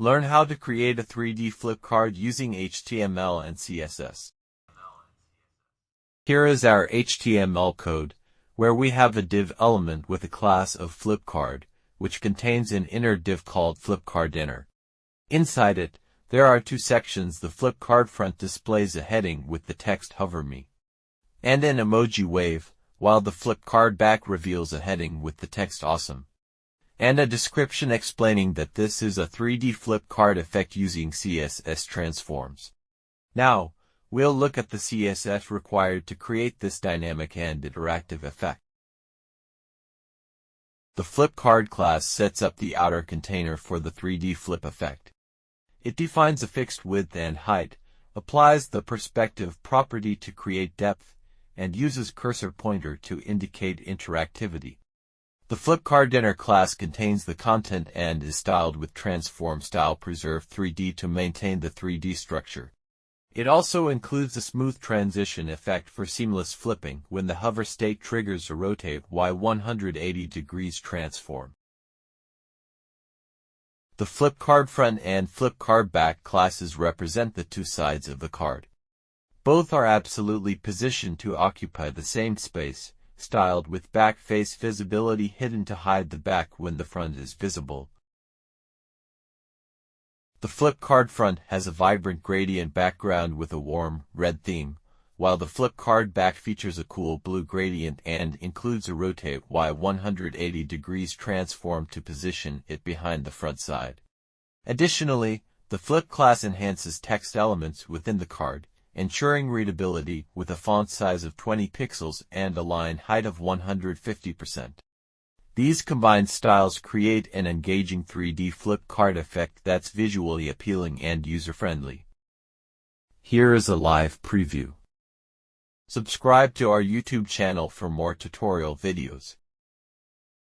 Learn how to create a 3D flip card using HTML and CSS. Here is our HTML code, where we have a div element with a class of flipcard, which contains an inner div called flipcardInner. Inside it, there are two sections. The flipcard front displays a heading with the text hover me and an emoji wave, while the flipcard back reveals a heading with the text awesome and a description explaining that this is a 3D flip card effect using CSS transforms. Now, we'll look at the CSS required to create this dynamic and interactive effect. The flip card class sets up the outer container for the 3D flip effect. It defines a fixed width and height, applies the perspective property to create depth, and uses cursor pointer to indicate interactivity. The flipcardInner class contains the content and is styled with transform style preserve 3D to maintain the 3D structure. It also includes a smooth transition effect for seamless flipping when the hover state triggers a rotate Y 180 degrees transform. The flipcard front and flipcard back classes represent the two sides of the card. Both are absolutely positioned to occupy the same space, styled with back face visibility hidden to hide the back when the front is visible. The flipcard front has a vibrant gradient background with a warm, red theme, while the flipcard back features a cool blue gradient and includes a rotate Y 180 degrees transform to position it behind the front side. Additionally, the flip class enhances text elements within the card, ensuring readability with a font size of 20 pixels and a line height of 150%. These combined styles create an engaging 3D flip card effect that's visually appealing and user-friendly. Here is a live preview. Subscribe to our YouTube channel for more tutorial videos.